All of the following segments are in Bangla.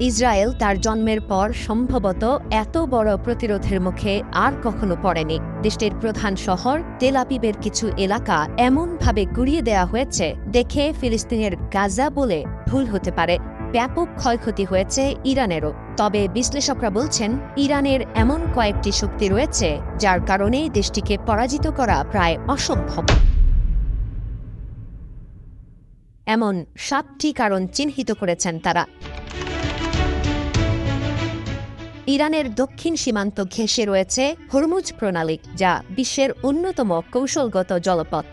ইসরায়েল তার জন্মের পর সম্ভবত এত বড় প্রতিরোধের মুখে আর কখনো পড়েনি। দেশটির প্রধান শহর তেল আবিবের কিছু এলাকা এমনভাবে গুড়িয়ে দেয়া হয়েছে দেখে ফিলিস্তিনের গাজা বলে ভুল হতে পারে। ব্যাপক ক্ষয়ক্ষতি হয়েছে ইরানেরও। তবে বিশ্লেষকরা বলছেন ইরানের এমন কয়েকটি শক্তি রয়েছে যার কারণে দেশটিকে পরাজিত করা প্রায় অসম্ভব। এমন 7টি কারণ চিহ্নিত করেছেন তারা। ইরানের দক্ষিণ সীমান্ত ঘেঁষে রয়েছে হরমুজ প্রণালী, যা বিশ্বের অন্যতম কৌশলগত জলপথ।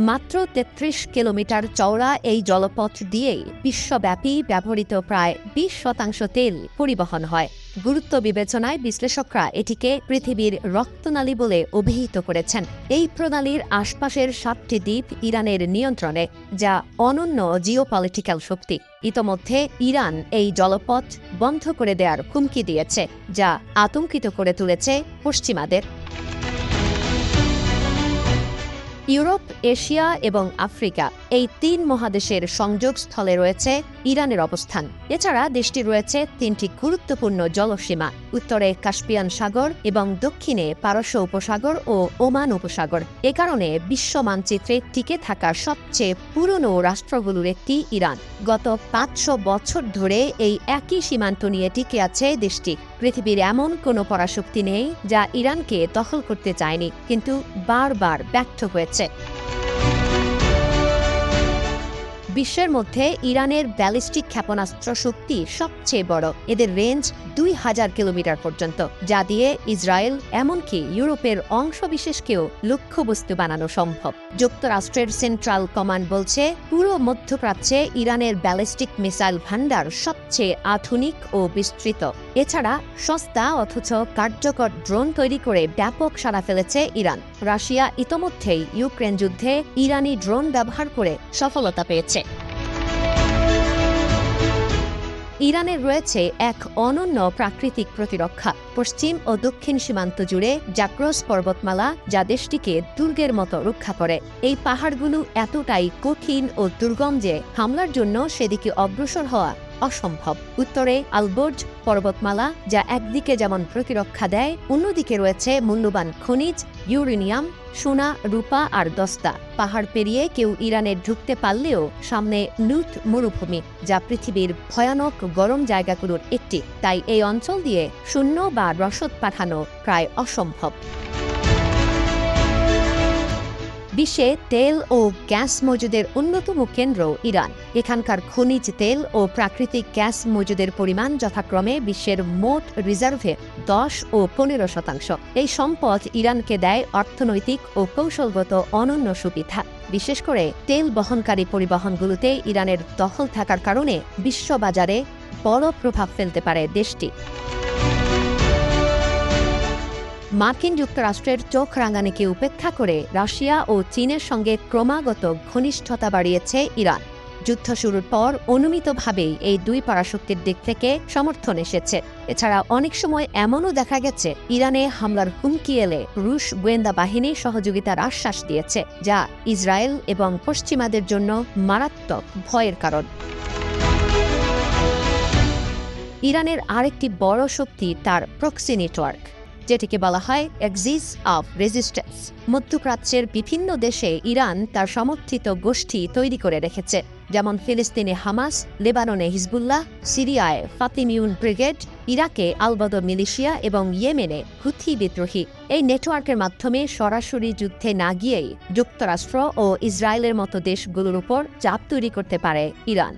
মাত্র ৩৩ কিলোমিটার চওড়া এই জলপথ দিয়েই বিশ্বব্যাপী ব্যবহৃত প্রায় ২০% তেল পরিবহন হয়। গুরুত্ব বিবেচনায় বিশ্লেষকরা এটিকে পৃথিবীর রক্তনালী বলে অভিহিত করেছেন। এই প্রণালীর আশপাশের 7টি দ্বীপ ইরানের নিয়ন্ত্রণে, যা অনন্য জিওপলিটিক্যাল শক্তি। ইতোমধ্যে ইরান এই জলপথ বন্ধ করে দেওয়ার হুমকি দিয়েছে, যা আতঙ্কিত করে তুলেছে পশ্চিমাদের। ইউরোপ, এশিয়া এবং আফ্রিকা এই ৩ মহাদেশের সংযোগস্থলে রয়েছে ইরানের অবস্থান। এছাড়া দেশটি রয়েছে 3টি গুরুত্বপূর্ণ জলসীমা, উত্তরে কাস্পিয়ান সাগর এবং দক্ষিণে পারস্য উপসাগর ও ওমান উপসাগর। এ কারণে বিশ্ব মানচিত্রে টিকে থাকা সবচেয়ে পুরনো রাষ্ট্রগুলোর একটি ইরান। গত ৫০০ বছর ধরে এই একই সীমান্ত নিয়ে টিকে আছে দেশটি। পৃথিবীর এমন কোনো পরাশক্তি নেই যা ইরানকে দখল করতে চায়নি, কিন্তু বারবার ব্যর্থ হয়েছে। বিশ্বের মধ্যে ইরানের ব্যালিস্টিক ক্ষেপণাস্ত্র শক্তি সবচেয়ে বড়। এদের রেঞ্জ ২০০০ কিলোমিটার পর্যন্ত, যা দিয়ে ইসরায়েল এমনকি ইউরোপের অংশবিশেষকেও লক্ষ্যবস্তু বানানো সম্ভব। যুক্তরাষ্ট্রের সেন্ট্রাল কমান্ড বলছে পুরো মধ্যপ্রাচ্যে ইরানের ব্যালিস্টিক মিসাইল ভান্ডার সবচেয়ে আধুনিক ও বিস্তৃত। এছাড়া সস্তা অথচ কার্যকর ড্রোন তৈরি করে ব্যাপক সাড়া ফেলেছে ইরান। রাশিয়া ইতোমধ্যেই ইউক্রেন যুদ্ধে ইরানি ড্রোন ব্যবহার করে সফলতা পেয়েছে। ইরানের রয়েছে এক অনন্য প্রাকৃতিক প্রতিরক্ষা। পশ্চিম ও দক্ষিণ সীমান্ত জুড়ে জাগ্রস পর্বতমালা, যা দেশটিকে দুর্গের মতো রক্ষা করে। এই পাহাড়গুলো এতটাই কঠিন ও দুর্গম যে হামলার জন্য সেদিকে অগ্রসর হওয়া অসম্ভব। উত্তরে আলবোর্জ পর্বতমালা, যা একদিকে যেমন প্রতিরক্ষা দেয়, অন্যদিকে রয়েছে মূল্যবান খনিজ, ইউরেনিয়াম, সোনা, রূপা আর দস্তা। পাহাড় পেরিয়ে কেউ ইরানে ঢুকতে পারলেও সামনে লুট মরুভূমি, যা পৃথিবীর ভয়ানক গরম জায়গাগুলোর একটি। তাই এই অঞ্চল দিয়ে সৈন্য বা রসদ পাঠানো প্রায় অসম্ভব। বিশ্বে তেল ও গ্যাস মজুদের অন্যতম কেন্দ্র ইরান। এখানকার খনিজ তেল ও প্রাকৃতিক গ্যাস মজুদের পরিমাণ যথাক্রমে বিশ্বের মোট রিজার্ভের 10 ও 15%। এই সম্পদ ইরানকে দেয় অর্থনৈতিক ও কৌশলগত অনন্য সুবিধা। বিশেষ করে তেল বহনকারী পরিবহনগুলোতে ইরানের দখল থাকার কারণে বিশ্ববাজারে বড় প্রভাব ফেলতে পারে দেশটি। মার্কিন যুক্তরাষ্ট্রের চোখ রাঙানিকে উপেক্ষা করে রাশিয়া ও চীনের সঙ্গে ক্রমাগত ঘনিষ্ঠতা বাড়িয়েছে ইরান। যুদ্ধ শুরুর পর অনুমিতভাবেই এই দুই পরাশক্তির দিক থেকে সমর্থন এসেছে। এছাড়া অনেক সময় এমনও দেখা গেছে ইরানে হামলার হুমকি এলে রুশ গোয়েন্দা বাহিনী সহযোগিতার আশ্বাস দিয়েছে, যা ইসরায়েল এবং পশ্চিমাদের জন্য মারাত্মক ভয়ের কারণ। ইরানের আরেকটি বড় শক্তি তার প্রক্সি নেটওয়ার্ক, যেটিকে বলা হয় এক্সিস অফ রেজিস্ট্যান্স। মধ্যপ্রাচ্যের বিভিন্ন দেশে ইরান তার সমর্থিত গোষ্ঠী তৈরি করে রেখেছে, যেমন ফিলিস্তিনে হামাস, লেবাননে হিজবুল্লাহ, সিরিয়ায় ফাতিমিউন ব্রিগেড, ইরাকে আল-বদর মিলিশিয়া এবং ইয়েমেনে হুথি বিদ্রোহী। এই নেটওয়ার্কের মাধ্যমে সরাসরি যুদ্ধে না গিয়েই যুক্তরাষ্ট্র ও ইসরায়েলের মতো দেশগুলোর উপর চাপ তৈরি করতে পারে ইরান।